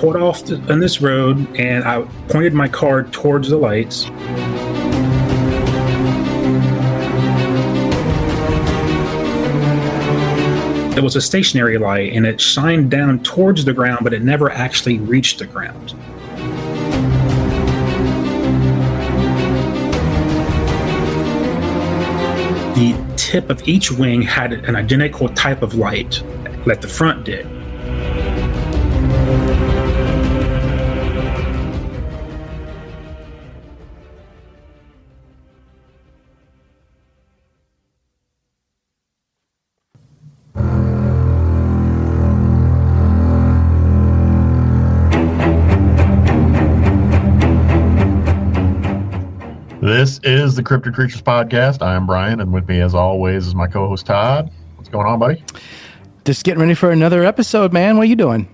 pulled off on this road, and I pointed my car towards the lights. It was a stationary light, and it shined down towards the ground, but it never actually reached the ground. The tip of each wing had an identical type of light that the front did. This is the Cryptid Creatures Podcast. I am Brian, and with me, as always, is my co-host Todd. What's going on, buddy? Just getting ready for another episode, man. What are you doing?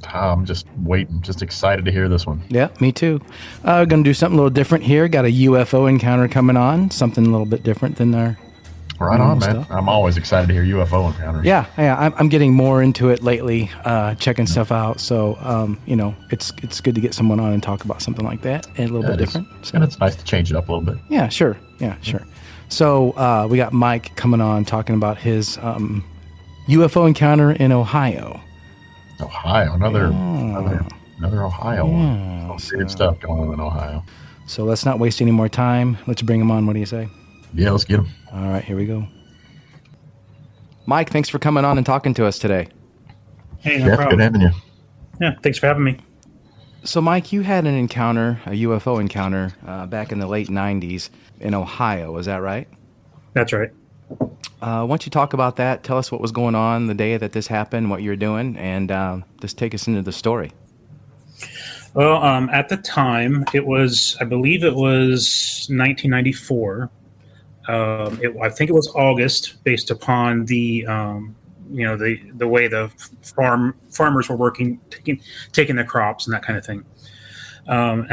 I'm just waiting, just excited to hear this one. Yeah, me too. We're going to do something a little different here. Got a UFO encounter coming on, something a little bit different than our Right on, man. stuff. I'm always excited to hear UFO encounters. Yeah, I'm getting more into it lately, checking stuff out. So, it's good to get someone on and talk about something like that and a little bit different. So. And it's nice to change it up a little bit. Yeah, sure. So we got Mike coming on talking about his UFO encounter in Ohio. Ohio, another Ohio one. Weird stuff going on in Ohio. So let's not waste any more time. Let's bring him on. What do you say? Yeah, let's get him. All right, here we go. Mike, thanks for coming on and talking to us today. Hey, no problem. Good having you. Yeah, thanks for having me. So, Mike, you had an encounter, a UFO encounter, back in the late 90s in Ohio. Is that right? That's right. Why don't you talk about that? Tell us what was going on the day that this happened, what you were doing, and just take us into the story. Well, at the time, I believe it was 1994. I think it was August, based upon the way the farmers were working, taking their crops and that kind of thing. And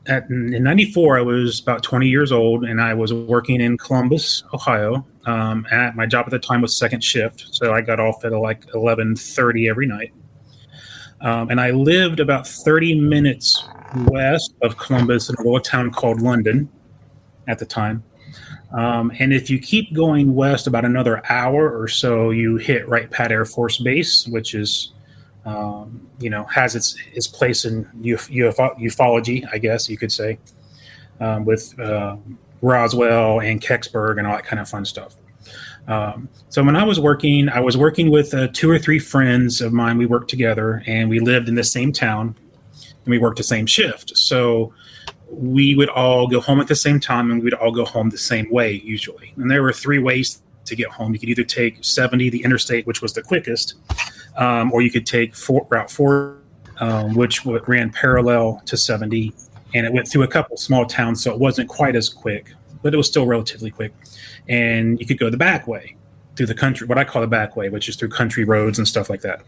in '94. I was about 20 years old, and I was working in Columbus, Ohio. And my job at the time was second shift, so I got off at like 11:30 every night. And I lived about 30 minutes west of Columbus in a little town called London at the time. And if you keep going west about another hour or so, you hit Wright Pat Air Force Base, which is, has its place in ufology, I guess you could say, with Roswell and Kecksburg and all that kind of fun stuff. So when I was working with 2 or 3 friends of mine. We worked together, and we lived in the same town, and we worked the same shift. So we would all go home at the same time, and we'd all go home the same way usually. And there were 3 ways to get home. You could either take 70, the interstate, which was the quickest, or you could take Route 4, which ran parallel to 70, and it went through a couple small towns, so it wasn't quite as quick, but it was still relatively quick. And you could go the back way through the country, what I call the back way, which is through country roads and stuff like that.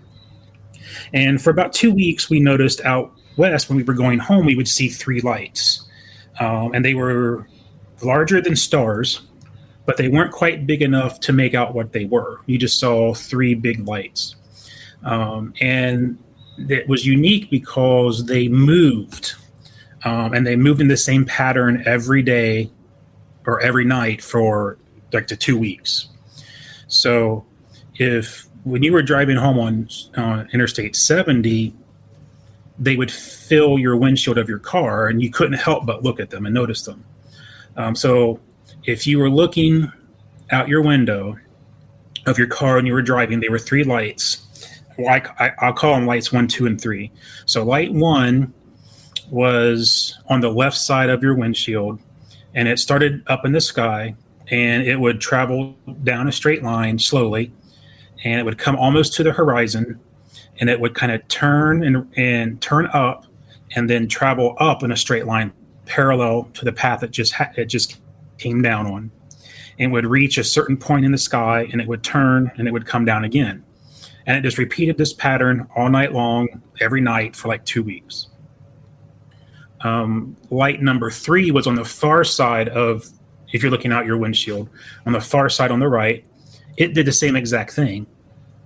And for about 2 weeks, we noticed out west, when we were going home, we would see 3 lights. And they were larger than stars, but they weren't quite big enough to make out what they were. You just saw 3 big lights. And it was unique because they moved. And they moved in the same pattern every day or every night for like the 2 weeks. So when you were driving home on Interstate 70, they would fill your windshield of your car, and you couldn't help but look at them and notice them. So if you were looking out your window of your car and you were driving, there were 3 lights. I'll call them lights 1, 2, and 3. So light 1 was on the left side of your windshield, and it started up in the sky, and it would travel down a straight line slowly, and it would come almost to the horizon, and it would kind of turn and turn up, and then travel up in a straight line parallel to the path it just came down on, and would reach a certain point in the sky, and it would turn and it would come down again. And it just repeated this pattern all night long, every night for like 2 weeks. Light number 3 was on the far side of, if you're looking out your windshield, on the far side on the right. It did the same exact thing,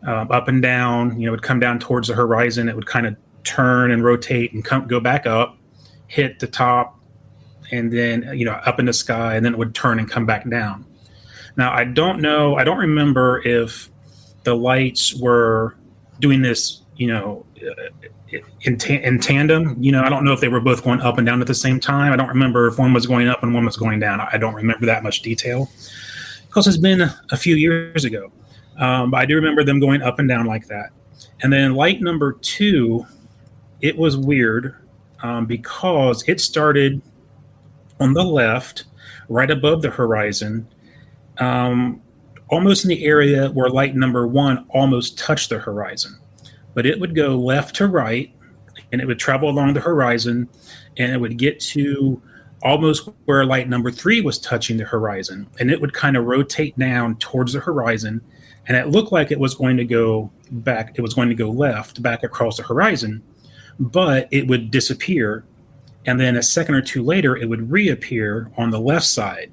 up and down. It would come down towards the horizon. It would kind of turn and rotate and go back up, hit the top, and then up in the sky, and then it would turn and come back down. Now I don't remember if the lights were doing this in tandem. I don't know if they were both going up and down at the same time. I don't remember if one was going up and one was going down. I don't remember that much detail because it's been a few years ago. But I do remember them going up and down like that. And then light number 2, it was weird because it started on the left, right above the horizon, almost in the area where light number 1 almost touched the horizon. But it would go left to right, and it would travel along the horizon, and it would get to almost where light number 3 was touching the horizon, and it would kind of rotate down towards the horizon, and it looked like it was going to go back. It was going to go left, back across the horizon, but it would disappear, and then a second or two later, it would reappear on the left side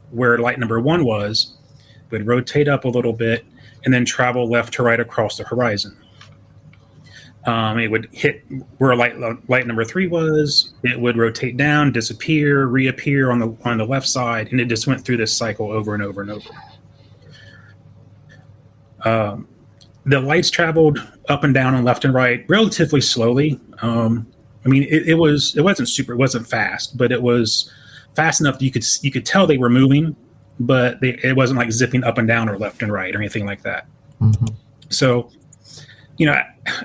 where light number 1 was. It would rotate up a little bit, and then travel left to right across the horizon. It would hit where light number 3 was. It would rotate down, disappear, reappear on the left side, and it just went through this cycle over and over and over. The lights traveled up and down and left and right relatively slowly. It wasn't fast, but it was fast enough that you could tell they were moving, but it wasn't like zipping up and down or left and right or anything like that. Mm-hmm. So,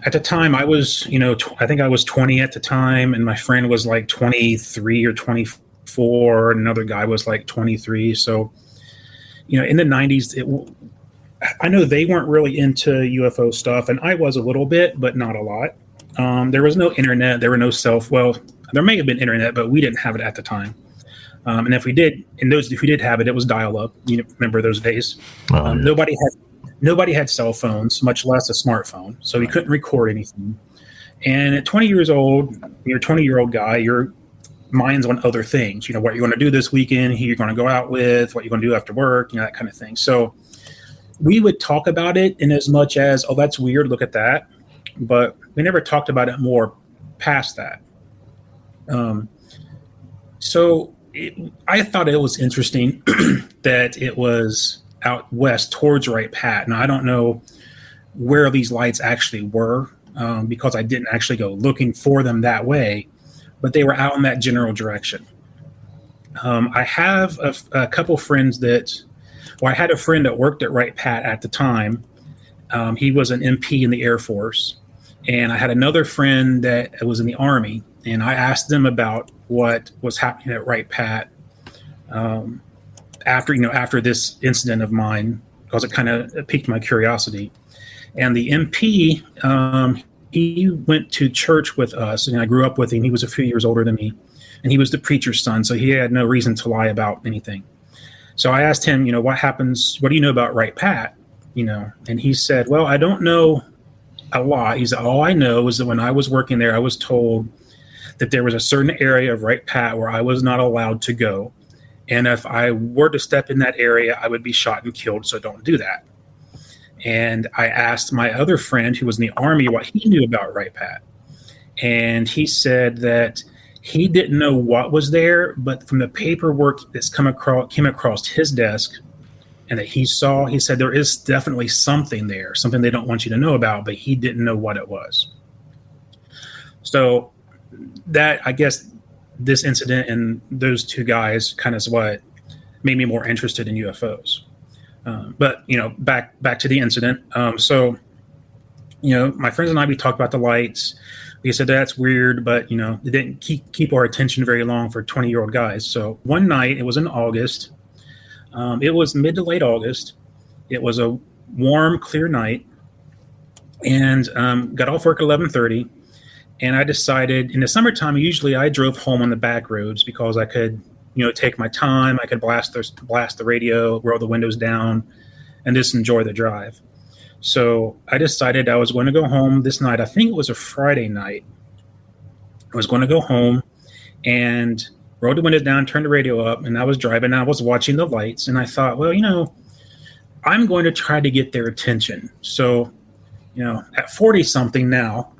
at the time I was, I think I was 20 at the time, and my friend was like 23 or 24, and another guy was like 23. So, in the 90s, I know they weren't really into UFO stuff, and I was a little bit, but not a lot. There was no internet. There were no there may have been internet, but we didn't have it at the time. And if we did, if we did have it, it was dial-up. Remember those days? Oh, yeah. Nobody had cell phones, much less a smartphone, so you couldn't record anything. And at 20 years old, you're a 20-year-old guy, your mind's on other things. What you're going to do this weekend, who you're going to go out with, what you're going to do after work, that kind of thing. So we would talk about it in as much as, oh, that's weird, look at that. But we never talked about it more past that. I thought it was interesting that it was out west towards Wright Pat. Now, I don't know where these lights actually were because I didn't actually go looking for them that way, but they were out in that general direction. I have a couple friends I had a friend that worked at Wright Pat at the time. He was an MP in the Air Force, and I had another friend that was in the Army, and I asked them about what was happening at Wright Pat after this incident of mine, because it kind of piqued my curiosity. And the MP, he went to church with us, and I grew up with him. He was a few years older than me, and he was the preacher's son, so he had no reason to lie about anything. So I asked him, what do you know about Wright Pat? And he said, well, I don't know a lot. He said, all I know is that when I was working there, I was told that there was a certain area of Wright Pat where I was not allowed to go. And if I were to step in that area, I would be shot and killed. So don't do that. And I asked my other friend who was in the Army what he knew about Wright Pat. And he said that he didn't know what was there, but from the paperwork that's came across his desk and that he saw, he said there is definitely something there, something they don't want you to know about, but he didn't know what it was. So that, I guess, this incident and those two guys kind of is what made me more interested in UFOs. But back to the incident. So my friends and I, we talked about the lights. We said that's weird, but it didn't keep our attention very long for 20-year-old guys. So one night, it was in August. It was mid to late August. It was a warm, clear night, and got off work at 11:30. And I decided in the summertime, usually I drove home on the back roads because I could, take my time. I could blast the radio, roll the windows down, and just enjoy the drive. So I decided I was going to go home this night. I think it was a Friday night. I was going to go home and roll the windows down, turn the radio up, and I was driving. I was watching the lights, and I thought, well, I'm going to try to get their attention. So, at 40 something now,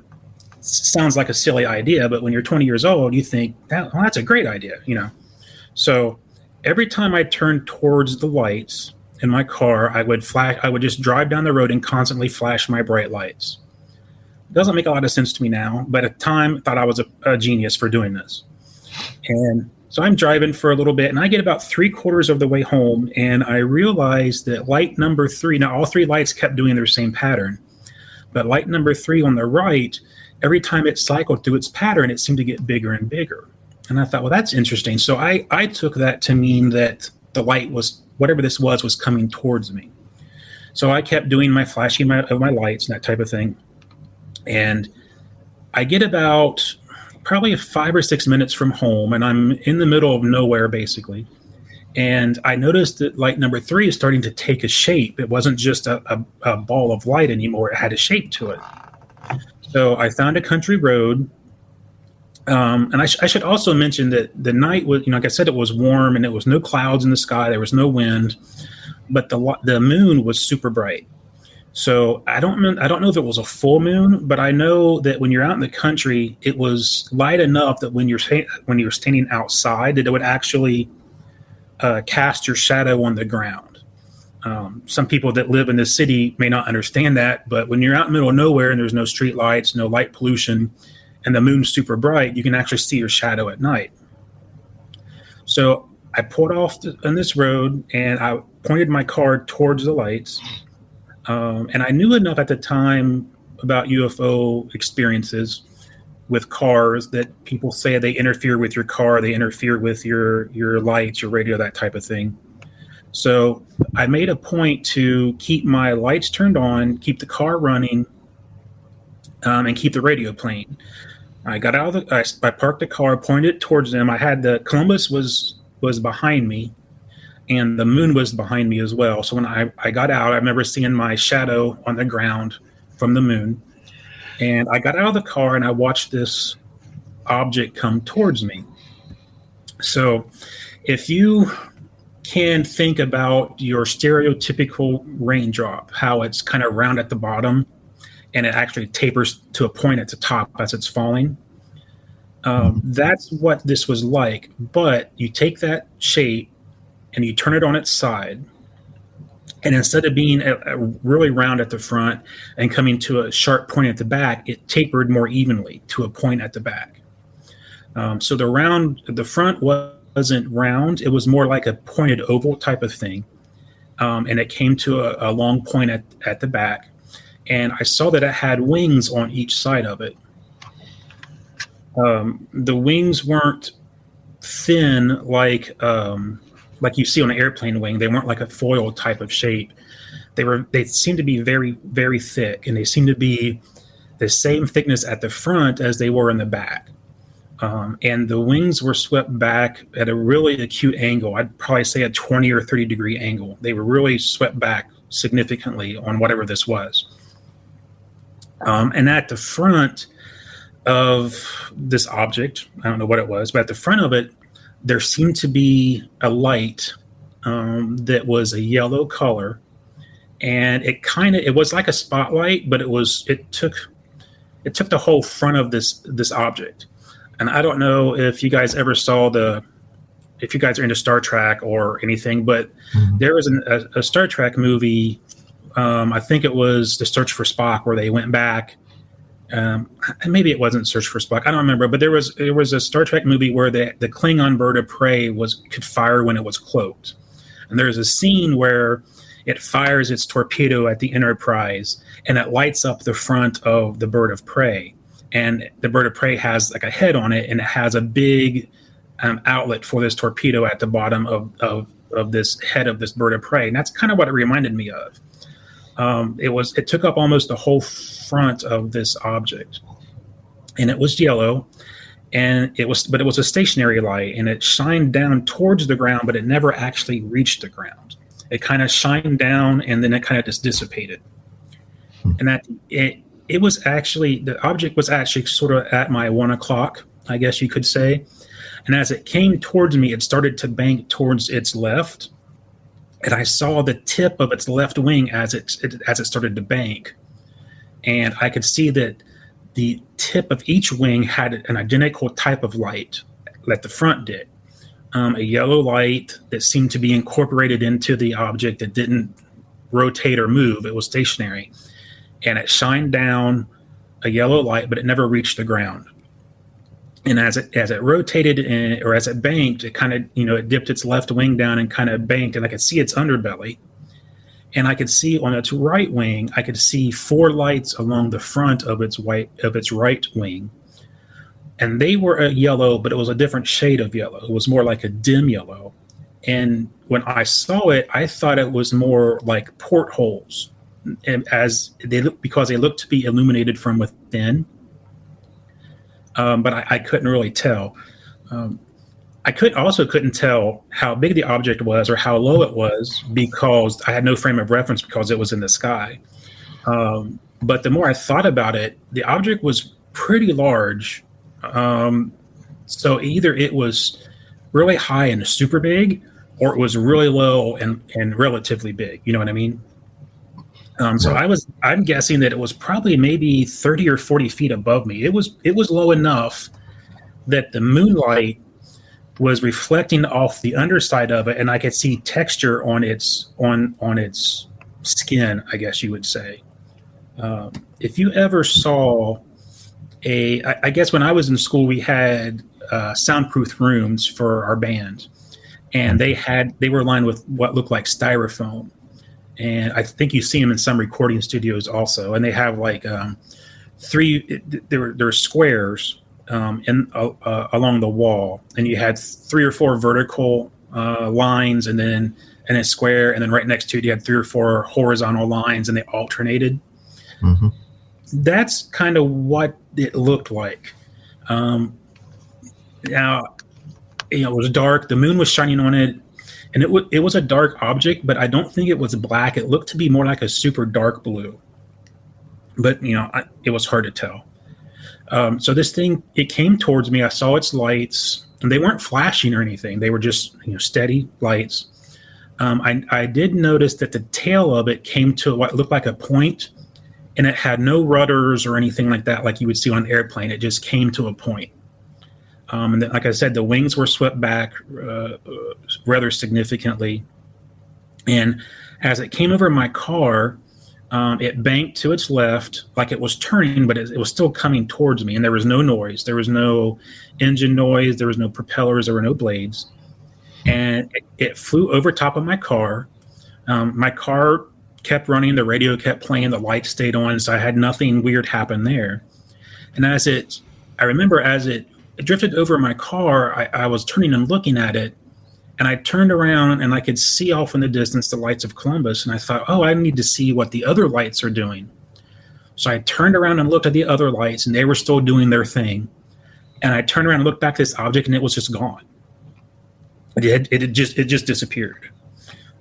sounds like a silly idea, but when you're 20 years old, you think that's a great idea, So every time I turned towards the lights in my car, I would just drive down the road and constantly flash my bright lights. It doesn't make a lot of sense to me now, but at the time I thought I was a genius for doing this. And so I'm driving for a little bit, and I get about 3/4 of the way home, and I realize that light number 3, now all 3 lights kept doing their same pattern, but light number 3 on the right, every time it cycled through its pattern, it seemed to get bigger and bigger. And I thought, well, that's interesting. So I took that to mean that the light was, whatever this was coming towards me. So I kept doing my flashing of my lights and that type of thing. And I get about probably 5 or 6 minutes from home, and I'm in the middle of nowhere, basically. And I noticed that light number 3 is starting to take a shape. It wasn't just a ball of light anymore. It had a shape to it. So I found a country road. And I should also mention that the night was, like I said, it was warm and there was no clouds in the sky. There was no wind, but the moon was super bright. So I don't know if it was a full moon, but I know that when you're out in the country, it was light enough that when you're standing outside, that it would actually cast your shadow on the ground. Some people that live in the city may not understand that, but when you're out in the middle of nowhere and there's no street lights, no light pollution, and the moon's super bright, you can actually see your shadow at night. So I pulled off on this road, and I pointed my car towards the lights. And I knew enough at the time about UFO experiences with cars that people say they interfere with your car, they interfere with your lights, your radio, that type of thing. So I made a point to keep my lights turned on, keep the car running, and keep the radio playing. I got out of I parked the car, pointed it towards them. I had Columbus was behind me, and the moon was behind me as well. So when I got out, I remember seeing my shadow on the ground from the moon. And I got out of the car and I watched this object come towards me. So if you can think about your stereotypical raindrop, how it's kind of round at the bottom and it actually tapers to a point at the top as it's falling. That's what this was like. But you take that shape and you turn it on its side, and instead of being a really round at the front and coming to a sharp point at the back, it tapered more evenly to a point at the back. So the front wasn't round. It was more like a pointed oval type of thing. And it came to a long point at the back. And I saw that it had wings on each side of it. The wings weren't thin like you see on an airplane wing. They weren't like a foil type of shape. They seemed to be very, very thick, and they seemed to be the same thickness at the front as they were in the back. And the wings were swept back at a really acute angle. I'd probably say a 20 or 30 degree angle. They were really swept back significantly on whatever this was. And at the front of this object, I don't know what it was, but at the front of it, there seemed to be a light that was a yellow color, and it was like a spotlight, but it took the whole front of this object. And I don't know if you guys ever saw if you guys are into Star Trek or anything, but there was a Star Trek movie. I think it was The Search for Spock, where they went back. Maybe it wasn't Search for Spock. I don't remember, but there was a Star Trek movie where the Klingon bird of prey could fire when it was cloaked, and there's a scene where it fires its torpedo at the Enterprise, and it lights up the front of the bird of prey, and the bird of prey has like a head on it, and it has a big outlet for this torpedo at the bottom of this head of this bird of prey, and that's kind of what it reminded me of. It took up almost the whole front of this object, and it was yellow, but it was a stationary light, and it shined down towards the ground, but it never actually reached the ground. It kind of shined down, and then it kind of just dissipated. And the object was actually sort of at my 1 o'clock, I guess you could say. And as it came towards me, it started to bank towards its left. and I saw the tip of its left wing as it started to bank, and I could see that the tip of each wing had an identical type of light that the front did. A yellow light that seemed to be incorporated into the object that didn't rotate or move. It was stationary. And it shined down a yellow light, but it never reached the ground. And as it rotated or as it banked, it kind of, it dipped its left wing down and kind of banked, and I could see its underbelly. And I could see on its right wing, I could see 4 lights along the front of its right wing. And they were a yellow, but it was a different shade of yellow. It was more like a dim yellow. And when I saw it, I thought it was more like portholes, because they looked to be illuminated from within. But I couldn't really tell. I couldn't tell how big the object was or how low it was, because I had no frame of reference because it was in the sky. But the more I thought about it, the object was pretty large. So either it was really high and super big, or it was really low and relatively big. You know what I mean? So I'm guessing that it was probably maybe 30 or 40 feet above me. It was low enough that the moonlight was reflecting off the underside of it, and I could see texture on its skin, I guess you would say. If you ever saw I guess when I was in school, we had soundproof rooms for our band, and they were lined with what looked like styrofoam. And I think you see them in some recording studios also. And they have like there were squares along the wall, and you had 3 or 4 vertical lines, and then a square, and then right next to it you had 3 or 4 horizontal lines, and they alternated. Mm-hmm. That's kind of what it looked like. Now, it was dark. The moon was shining on it, and it was a dark object, but I don't think it was black. It looked to be more like a super dark blue. But it was hard to tell. So this thing, it came towards me. I saw its lights, and they weren't flashing or anything. They were just steady lights. I did notice that the tail of it came to what looked like a point. And it had no rudders or anything like that, like you would see on an airplane. It just came to a point. And then, like I said, the wings were swept back rather significantly. And as it came over my car, it banked to its left, like it was turning, but it was still coming towards me. And there was no noise. There was no engine noise. There was no propellers. There were no blades. And it flew over top of my car. My car kept running, the radio kept playing, the lights stayed on, so I had nothing weird happen there. And I remember as it drifted over my car, I was turning and looking at it, and I turned around and I could see off in the distance the lights of Columbus, and I thought, I need to see what the other lights are doing. So I turned around and looked at the other lights, and they were still doing their thing. And I turned around and looked back at this object, and it was just gone. It just disappeared.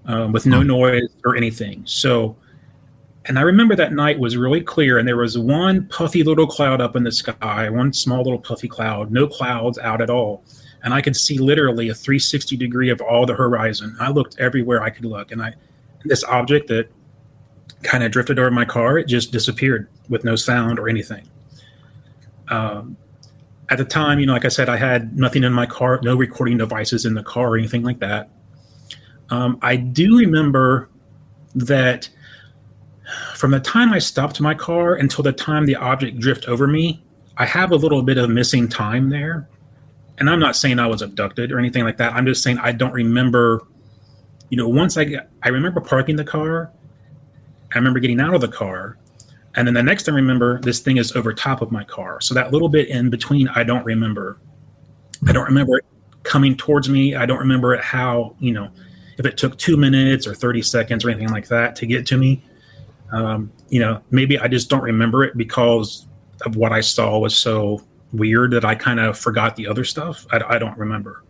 With no noise or anything. So, and I remember that night was really clear, and there was one puffy little cloud up in the sky, one small little puffy cloud, no clouds out at all. And I could see literally a 360 degree of all the horizon. I looked everywhere I could look, and this object that kind of drifted over my car, it just disappeared with no sound or anything. At the time, like I said, I had nothing in my car, no recording devices in the car or anything like that. I do remember that from the time I stopped my car until the time the object drifted over me, I have a little bit of missing time there. And I'm not saying I was abducted or anything like that. I'm just saying I don't remember, once I remember parking the car, I remember getting out of the car, and then the next time I remember, this thing is over top of my car. So that little bit in between, I don't remember. I don't remember it coming towards me. I don't remember how, if it took 2 minutes or 30 seconds or anything like that to get to me. Maybe I just don't remember it because of what I saw was so weird that I kind of forgot the other stuff. I don't remember.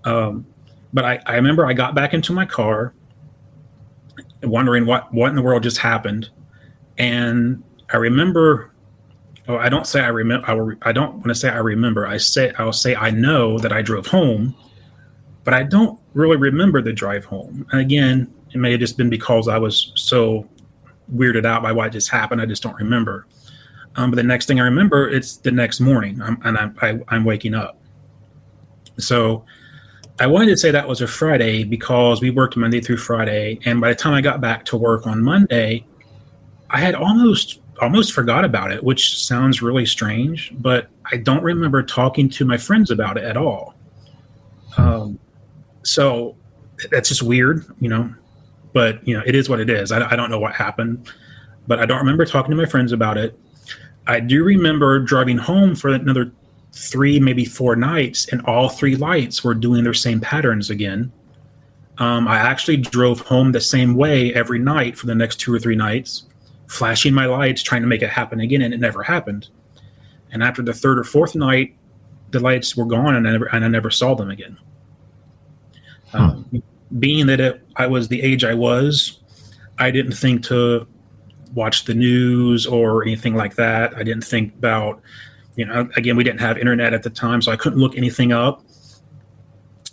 But I remember I got back into my car wondering what in the world just happened. And I remember, I don't say I remember. I don't want to say I remember. I'll say I know that I drove home, but I don't really remember the drive home. And again, it may have just been because I was so weirded out by what just happened. I just don't remember. But the next thing I remember, it's the next morning, I'm waking up. So I wanted to say that was a Friday because we worked Monday through Friday, and by the time I got back to work on Monday, I had almost forgot about it, which sounds really strange, but I don't remember talking to my friends about it at all. So that's just weird, but it is what it is. I don't know what happened, but I don't remember talking to my friends about it. I do remember driving home for another 3, maybe 4 nights, and all 3 lights were doing their same patterns again. I actually drove home the same way every night for the next 2 or 3 nights, flashing my lights, trying to make it happen again, and it never happened. And after the 3rd or 4th night, the lights were gone, and I never saw them again. Being that I was the age I was, I didn't think to watch the news or anything like that. I didn't think about, again, we didn't have internet at the time, so I couldn't look anything up.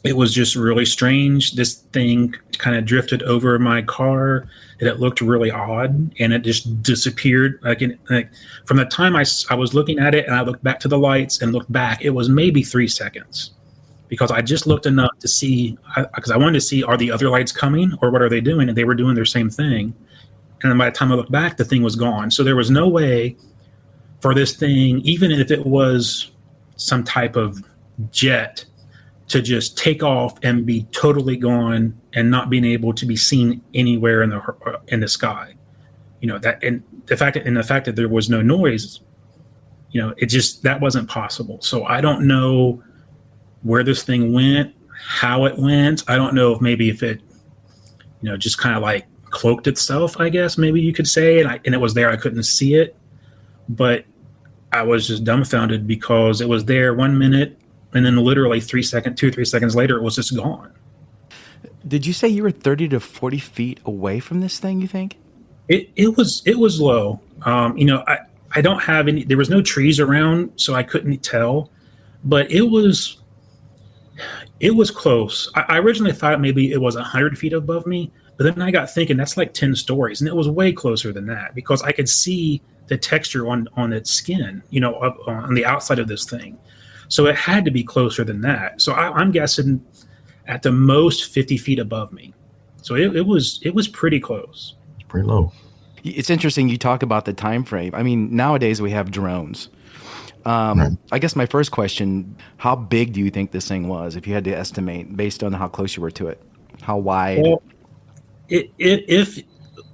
It was just really strange. This thing kind of drifted over my car, and it looked really odd, and it just disappeared. From the time I was looking at it and I looked back to the lights and looked back, it was maybe 3 seconds, because I just looked enough to see, because I wanted to see, are the other lights coming or what are they doing? And they were doing their same thing. And then by the time I looked back, the thing was gone. So there was no way for this thing, even if it was some type of jet, to just take off and be totally gone and not being able to be seen anywhere in the sky. That, and the fact that there was no noise, it just, that wasn't possible. So I don't know where this thing went, how it went. I don't know if it, just kind of like cloaked itself, I guess maybe you could say, and it was there. I couldn't see it, but I was just dumbfounded because it was there 1 minute, and then literally 2 or 3 seconds later, it was just gone. Did you say you were 30 to 40 feet away from this thing, you think? It was low. I don't have any, there was no trees around, so I couldn't tell, but it was close. I originally thought maybe it was 100 feet above me, but then I got thinking that's like 10 stories, and it was way closer than that because I could see the texture on its skin, up on the outside of this thing. So it had to be closer than that. So I'm guessing at the most 50 feet above me. So it was pretty close. It's pretty low. It's interesting you talk about the time frame. I mean, nowadays we have drones. Right. I guess my first question, how big do you think this thing was, if you had to estimate based on how close you were to it? How wide? Well, if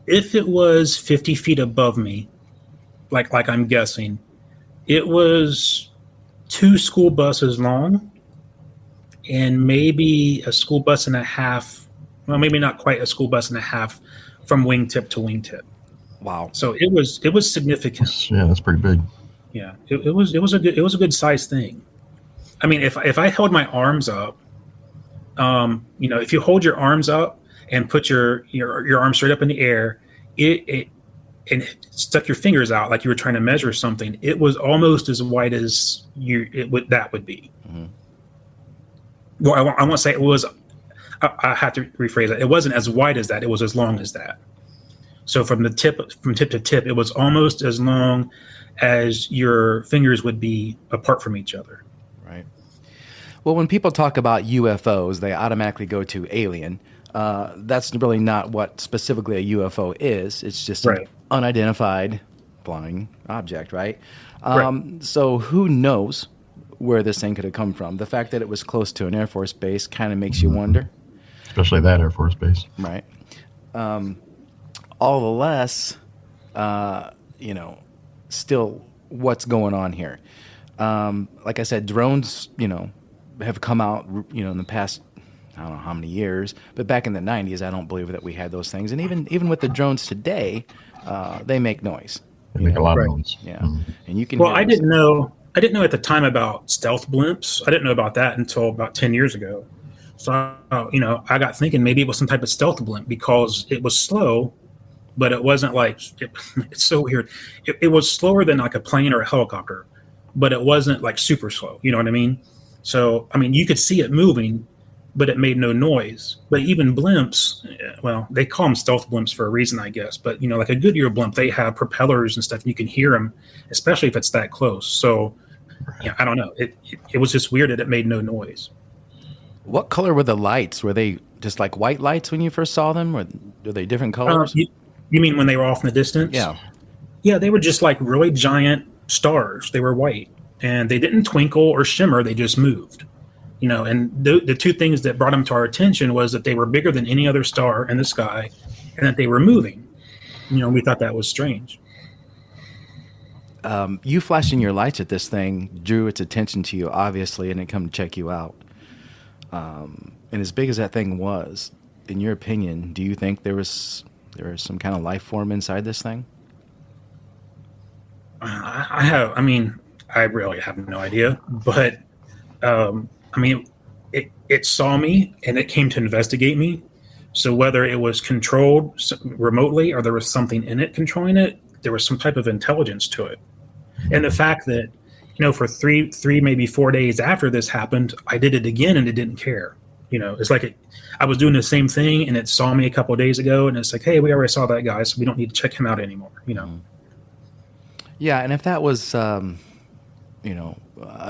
it was 50 feet above me, like I'm guessing, it was 2 school buses long and maybe a school bus and a half. Well, maybe not quite a school bus and a half from wingtip to wingtip. Wow. So it was significant. Yeah, that's pretty big. Yeah, it was a good sized thing. I mean, if I held my arms up, if you hold your arms up and put your arms straight up in the air, and stuck your fingers out like you were trying to measure something, it was almost as wide as that would be. Mm-hmm. Well, I won't say it was. I have to rephrase that. It wasn't as wide as that. It was as long as that. So from tip to tip, it was almost as long as your fingers would be apart from each other. Right. Well, when people talk about UFOs, they automatically go to alien. That's really not what specifically a UFO is. It's just an unidentified flying object, right? So who knows where this thing could have come from? The fact that it was close to an Air Force base kind of makes you wonder. Especially that Air Force base. Right. All the less, still what's going on here. Like I said, drones, have come out, in the past, I don't know how many years, but back in the 90s, I don't believe that we had those things. And even with the drones today, they make noise. They make a lot of noise. Yeah. Mm-hmm. And you can. Well, I didn't know at the time about stealth blimps. I didn't know about that until about 10 years ago. So, I got thinking maybe it was some type of stealth blimp because it was slow, but it wasn't like, it's so weird. It was slower than like a plane or a helicopter, but it wasn't like super slow. You know what I mean? So, I mean, you could see it moving, but it made no noise. But even blimps, well, they call them stealth blimps for a reason, I guess. But like a Goodyear blimp, they have propellers and stuff, and you can hear them, especially if it's that close. So, I don't know. It was just weird that it made no noise. What color were the lights? Were they just like white lights when you first saw them, or were they different colors? You mean when they were off in the distance? Yeah. Yeah, they were just like really giant stars. They were white, and they didn't twinkle or shimmer. They just moved. And the two things that brought them to our attention was that they were bigger than any other star in the sky, and that they were moving. We thought that was strange. You flashing your lights at this thing drew its attention to you, obviously, and it come to check you out. And as big as that thing was, in your opinion, do you think there was some kind of life form inside this thing? I really have no idea, but it saw me and it came to investigate me. So whether it was controlled remotely or there was something in it controlling it, there was some type of intelligence to it. And the fact that, for three, maybe 4 days after this happened, I did it again and it didn't care. It's like I was doing the same thing and it saw me a couple of days ago and it's like, hey, we already saw that guy, so we don't need to check him out anymore. Yeah, and if that was, a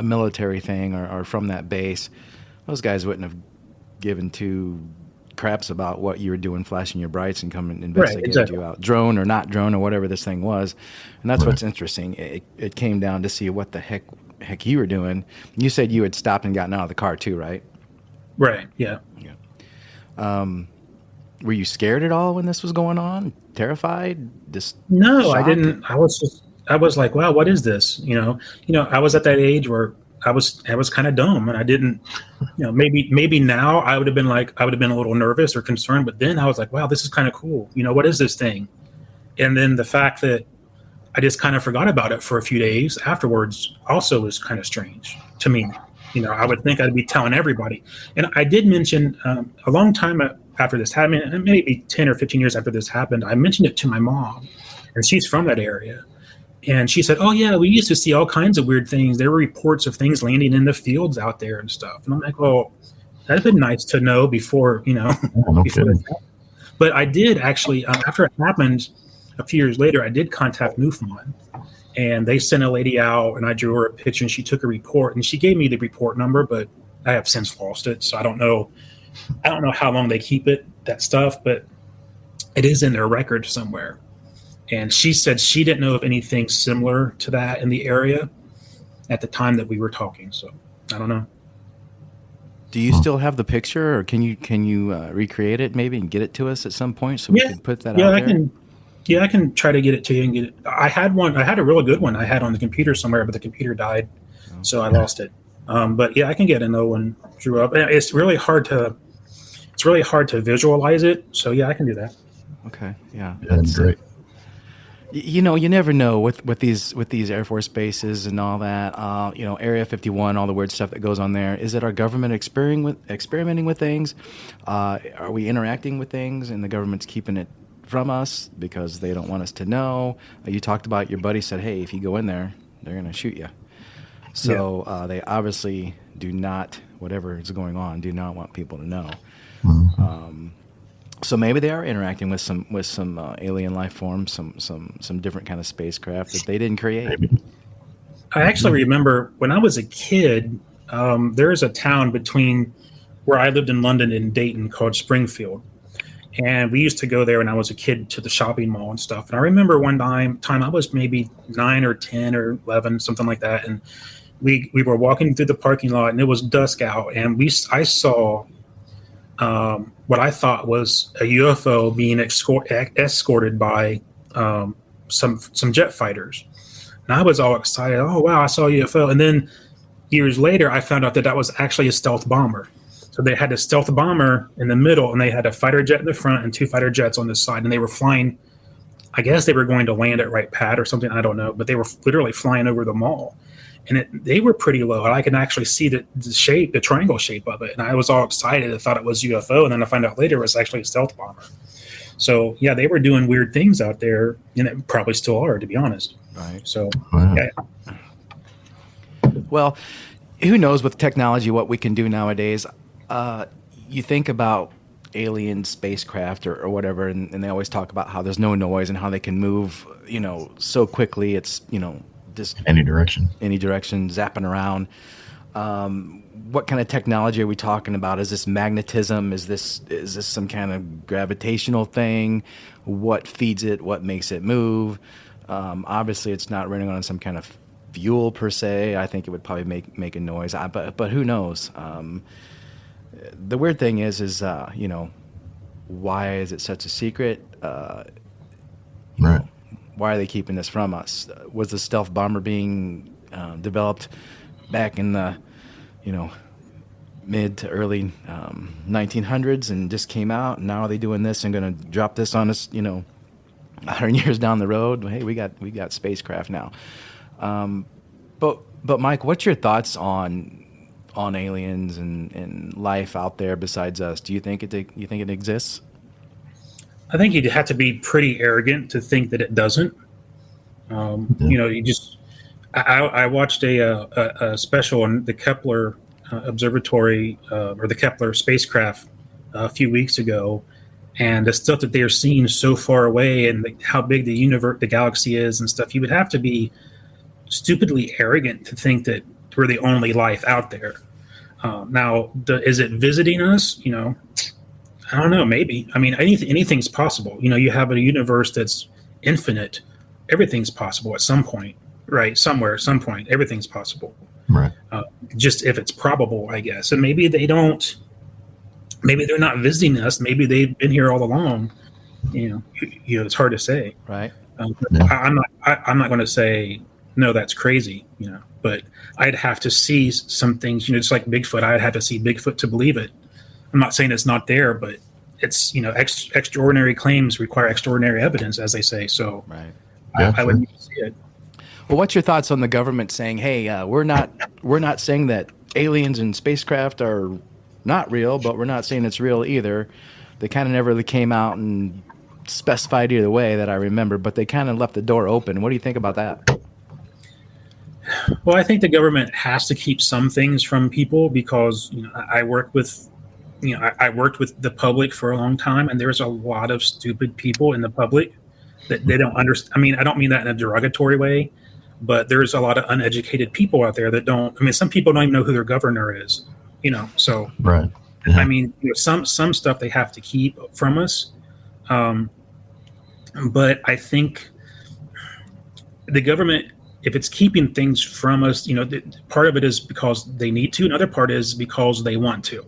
military thing or from that base, those guys wouldn't have given two craps about what you were doing, flashing your brights and come and investigate you out, drone or not drone or whatever this thing was. And that's what's interesting. It came down to see what the heck you were doing. You said you had stopped and gotten out of the car too, right? Right. Yeah. Were you scared at all when this was going on? Terrified? No, shocked? I didn't. I was like, wow, what is this? I was at that age where I was kind of dumb and I didn't, maybe now I would have been a little nervous or concerned, but then I was like, wow, this is kind of cool. What is this thing? And then the fact that I just kind of forgot about it for a few days afterwards also was kind of strange to me. I would think I'd be telling everybody. And I did mention a long time after this happened, maybe 10 or 15 years after this happened, I mentioned it to my mom, and she's from that area. And she said, oh, yeah, we used to see all kinds of weird things. There were reports of things landing in the fields out there and stuff. And I'm like, well, that'd been nice to know before, before this happened. But I did actually, after it happened a few years later, I did contact MUFON. And they sent a lady out, and I drew her a picture, and she took a report. And she gave me the report number, but I have since lost it. So I don't know how long they keep that stuff, but it is in their record somewhere. And she said she didn't know of anything similar to that in the area at the time that we were talking. So I don't know. Do you still have the picture, or can you recreate it maybe and get it to us at some point so we can put that out there? I can try to get it to you and get it. I had a really good one I had on the computer somewhere, but the computer died, so I lost it. But yeah, I can get another one drew up. It's really hard to visualize it. So yeah, I can do that. Okay. Yeah. That's great. You never know with these Air Force bases and all that. Area 51, all the weird stuff that goes on there. Is it our government experimenting with things? Are we interacting with things and the government's keeping it from us because they don't want us to know? You talked about your buddy said, hey, if you go in there, they're going to shoot you. So they obviously do not, whatever is going on, do not want people to know. Mm-hmm. So maybe they are interacting with some alien life forms, some different kind of spacecraft that they didn't create. Maybe. I actually remember when I was a kid, there is a town between where I lived in London and Dayton called Springfield. And we used to go there when I was a kid to the shopping mall and stuff. And I remember one time I was maybe 9 or 10 or 11, something like that. And we were walking through the parking lot and it was dusk out. And I saw what I thought was a UFO being escorted by some jet fighters. And I was all excited. Oh, wow, I saw a UFO. And then years later, I found out that was actually a stealth bomber. So they had a stealth bomber in the middle, and they had a fighter jet in the front and 2 fighter jets on the side. And they were flying. I guess they were going to land at Wright Pat or something. I don't know. But they were literally flying over the mall. And they were pretty low. And I could actually see the shape, the triangle shape of it. And I was all excited. I thought it was UFO. And then I found out later it was actually a stealth bomber. So, yeah, they were doing weird things out there. And it probably still are, to be honest. Right. So, yeah. Well, who knows with technology what we can do nowadays. you think about alien spacecraft or whatever, and they always talk about how there's no noise and how they can move, so quickly. It's, just Any direction, zapping around. What kind of technology are we talking about? Is this magnetism? Is this some kind of gravitational thing? What feeds it? What makes it move? Obviously, it's not running on some kind of fuel per se. I think it would probably make a noise. But who knows? The weird thing is why is it such a secret? Right. Why are they keeping this from us? Was the stealth bomber being developed back in the mid to early 1900s and just came out, and now are they doing this and going to drop this on us 100 years down the road? Hey, we got spacecraft now. But Mike, what's your thoughts on aliens and life out there besides us? Do you think it exists? I think you'd have to be pretty arrogant to think that it doesn't. I watched a special on the Kepler observatory or the Kepler spacecraft a few weeks ago, and the stuff that they're seeing so far away and how big the universe, the galaxy is and stuff. You would have to be stupidly arrogant to think that we're the only life out there. Now, is it visiting us? I don't know. Maybe. I mean, anything's possible. You have a universe that's infinite. Everything's possible at some point, right? Somewhere, some point, everything's possible. Right. Just if it's probable, I guess. And maybe they don't. Maybe they're not visiting us. Maybe they've been here all along. It's hard to say. Right. I'm not going to say no. That's crazy. But I'd have to see some things. Just like Bigfoot, I'd have to see Bigfoot to believe it. I'm not saying it's not there, but it's extraordinary claims require extraordinary evidence, as they say. So right. I would need to see it. Well, what's your thoughts on the government saying, "Hey, we're not saying that aliens and spacecraft are not real, but we're not saying it's real either." They kind of never really came out and specified either way that I remember, but they kind of left the door open. What do you think about that? Well, I think the government has to keep some things from people because I worked with the public for a long time, and there's a lot of stupid people in the public that they don't understand. I mean, I don't mean that in a derogatory way, but there's a lot of uneducated people out there that don't. I mean, some people don't even know who their governor is. So right. Mm-hmm. I mean, some stuff they have to keep from us, but I think the government, if it's keeping things from us, part of it is because they need to, another part is because they want to.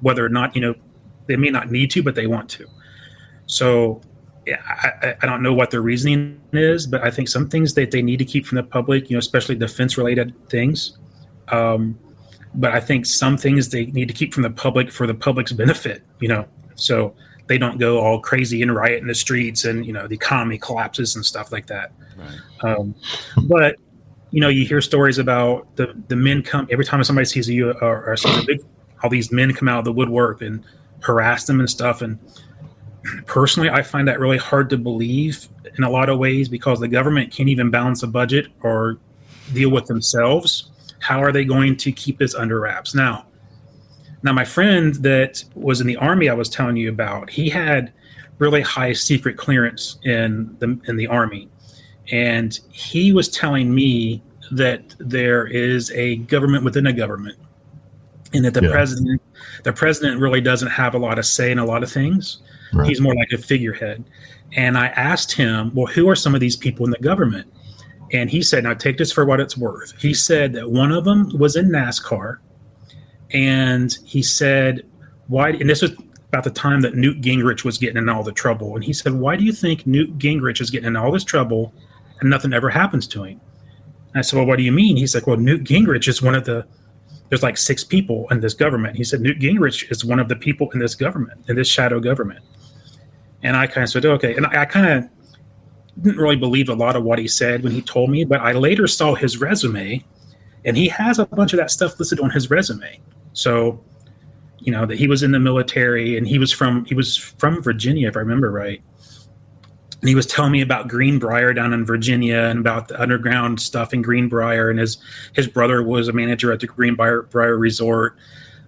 Whether or not, they may not need to, but they want to. So yeah, I don't know what their reasoning is, but I think some things that they need to keep from the public, especially defense-related things. But I think some things they need to keep from the public for the public's benefit, so they don't go all crazy and riot in the streets and, the economy collapses and stuff like that. Right. But, you hear stories about the men come every time somebody sees or sees a big, all these men come out of the woodwork and harass them and stuff. And personally, I find that really hard to believe in a lot of ways because the government can't even balance a budget or deal with themselves. How are they going to keep this under wraps? Now, my friend that was in the Army I was telling you about, he had really high secret clearance in the Army. And he was telling me that there is a government within a government. And that the president really doesn't have a lot of say in a lot of things. Right. He's more like a figurehead. And I asked him, well, who are some of these people in the government? And he said, now take this for what it's worth. He said that one of them was in NASCAR. And he said, why? And this was about the time that Newt Gingrich was getting in all the trouble. And he said, why do you think Newt Gingrich is getting in all this trouble and nothing ever happens to him? And I said, well, what do you mean? He's like, well, Newt Gingrich is one of there's like 6 people in this government. He said, Newt Gingrich is one of the people in this government, in this shadow government. And I kind of said, okay. And I kind of didn't really believe a lot of what he said when he told me, but I later saw his resume, and he has a bunch of that stuff listed on his resume. So, that he was in the military, and he was from Virginia, if I remember right. And he was telling me about Greenbrier down in Virginia and about the underground stuff in Greenbrier. And his brother was a manager at the Greenbrier Resort.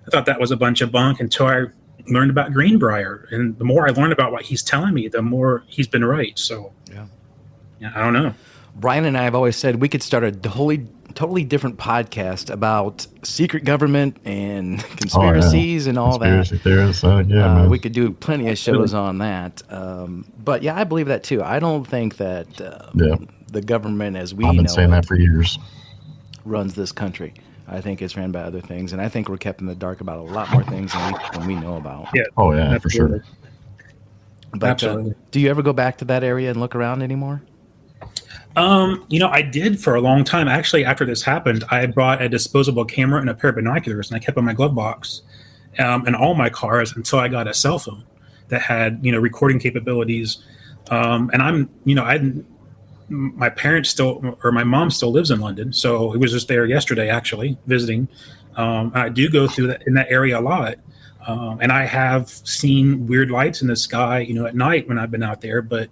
I thought that was a bunch of bunk until I learned about Greenbrier, and the more I learned about what he's telling me, the more he's been right. So, yeah, I don't know. Brian and I have always said we could start a totally different podcast about secret government and conspiracies and all Conspiracy that. Theorists, man. We could do plenty of shows on that. But yeah, I believe that too. I don't think that the government, as we I've been know saying that for years, runs this country. I think it's ran by other things, and I think we're kept in the dark about a lot more things than we know about. Yeah. Oh yeah, for sure. But do you ever go back to that area and look around anymore? I did for a long time. Actually, after this happened, I bought a disposable camera and a pair of binoculars, and I kept in my glove box in all my cars until I got a cell phone that had, recording capabilities. And my parents my mom still lives in London, so it was just there yesterday, actually visiting. I do go through that in that area a lot, and I have seen weird lights in the sky, at night when I've been out there, but.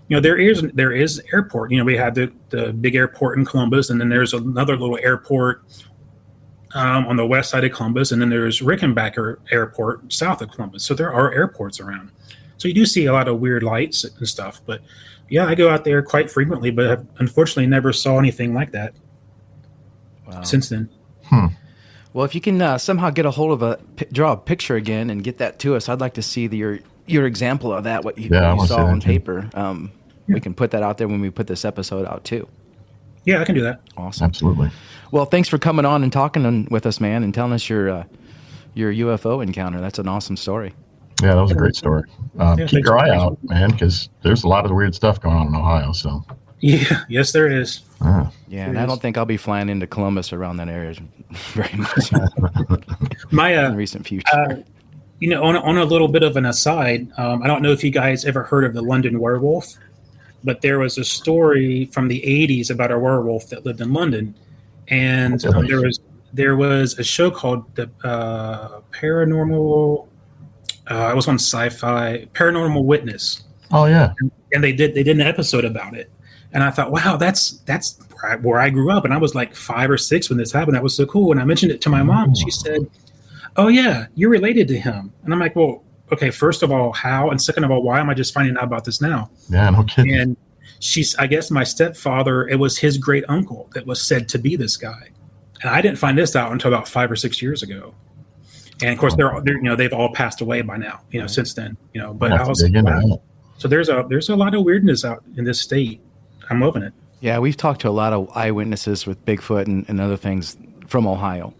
There is airport. We had the big airport in Columbus, and then there's another little airport on the west side of Columbus, and then there's Rickenbacker Airport south of Columbus. So there are airports around. So you do see a lot of weird lights and stuff. But yeah, I go out there quite frequently, but I've unfortunately never saw anything like that since then. Well, if you can somehow get a hold of draw a picture again and get that to us, I'd like to see your example of that, what you saw on paper. We can put that out there when we put this episode out too. Yeah, I can do that. Awesome. Absolutely. Well, thanks for coming on and talking with us, man, and telling us your UFO encounter. That's an awesome story. Yeah, that was a great story. Keep your eye out, man, because there's a lot of weird stuff going on in Ohio. So. Yeah. Yes, there is. Yeah, and I don't think I'll be flying into Columbus around that area very much in recent future. On a little bit of an aside, I don't know if you guys ever heard of the London Werewolf, but there was a story from the 80s about a werewolf that lived in London, and there was a show called the Paranormal. It was on Sci-Fi, Paranormal Witness. Oh yeah, and they did an episode about it, and I thought, wow, that's where I grew up, and I was like 5 or 6 when this happened. That was so cool. And I mentioned it to my mom, and she said, "Oh yeah, you're related to him." And I'm like, "Well, okay, first of all, how? And second of all, why am I just finding out about this now?" Yeah, no kidding. And I guess my stepfather, it was his great uncle that was said to be this guy. And I didn't find this out until about 5 or 6 years ago. And of course, they've all passed away by now, since then, but I was, wow. So there's a lot of weirdness out in this state. I'm loving it. Yeah, we've talked to a lot of eyewitnesses with Bigfoot and other things from Ohio.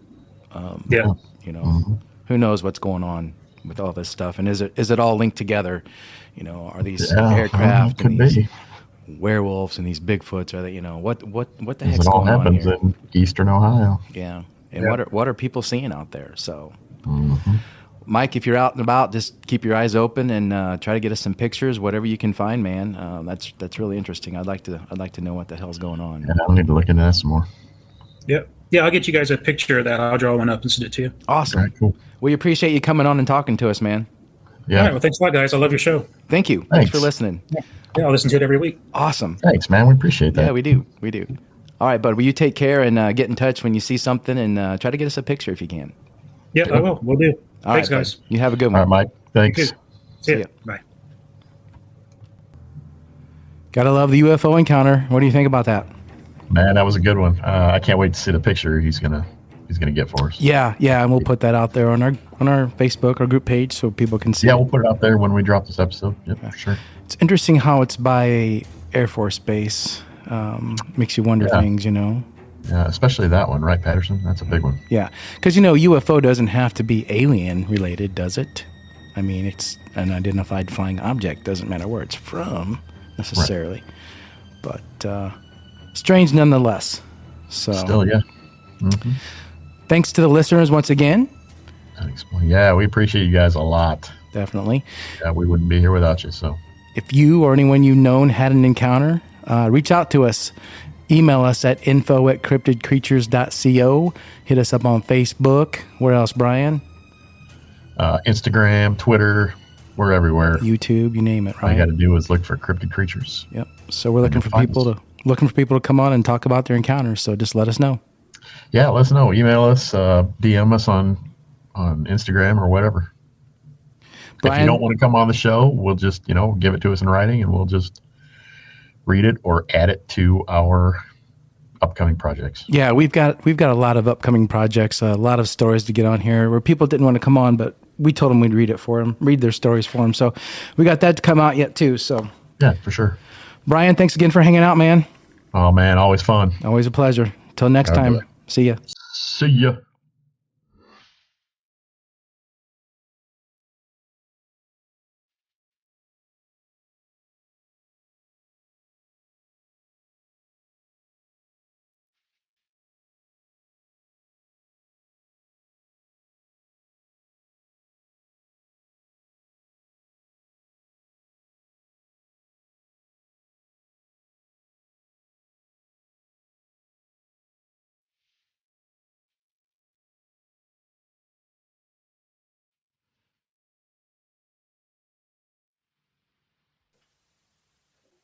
Who knows what's going on with all this stuff, and is it all linked together? Are these aircraft and these werewolves and these Bigfoots? Are they? What the heck's going on here? It all happens in eastern Ohio. Yeah, and what are people seeing out there? So, Mike, if you're out and about, just keep your eyes open and try to get us some pictures, whatever you can find, man. That's really interesting. I'd like to know what the hell's going on. Yeah, I'll need to look into that some more. Yep. Yeah, I'll get you guys a picture of that. I'll draw one up and send it to you. Awesome. All right, cool. We appreciate you coming on and talking to us, man. Yeah. All right, well, thanks a lot, guys. I love your show. Thank you. Thanks for listening. Yeah, I'll listen to it every week. Awesome. Thanks, man. We appreciate that. Yeah, we do. All right, bud. Will you take care and get in touch when you see something and try to get us a picture if you can? Yeah, I will. We'll do. All Thanks, right, guys. Bud. You have a good one. All right, Mike. Thanks. See ya. Bye. Gotta love the UFO encounter. What do you think about that? Man, that was a good one. I can't wait to see the picture he's gonna get for us. Yeah, and we'll put that out there on our Facebook, our group page, so people can see. Yeah, we'll put it out there when we drop this episode. Yep, for sure. It's interesting how it's by a Air Force base. Makes you wonder things, Yeah, especially that one, right, Patterson? That's a big one. Yeah, because UFO doesn't have to be alien related, does it? I mean, it's an identified flying object. Doesn't matter where it's from necessarily, but strange nonetheless. So Still, yeah. Mm-hmm. Thanks to the listeners once again. Thanks. Well, yeah, we appreciate you guys a lot. Definitely. Yeah, we wouldn't be here without you. So, if you or anyone you've known had an encounter, reach out to us. Email us at info@cryptidcreatures.co. Hit us up on Facebook. Where else, Brian? Instagram, Twitter, we're everywhere. YouTube, you name it, right? All you got to do is look for Cryptid Creatures. Yep. So we're looking for people to come on and talk about their encounters. So just let us know. Yeah, let us know. Email us, DM us on Instagram or whatever. If you don't want to come on the show, we'll just, give it to us in writing and we'll just read it or add it to our upcoming projects. Yeah, we've got a lot of upcoming projects, a lot of stories to get on here where people didn't want to come on, but we told them we'd read their stories for them. So we got that to come out yet too. So yeah, for sure. Brian, thanks again for hanging out, man. Oh man, always fun. Always a pleasure. Till next time. See ya. See ya.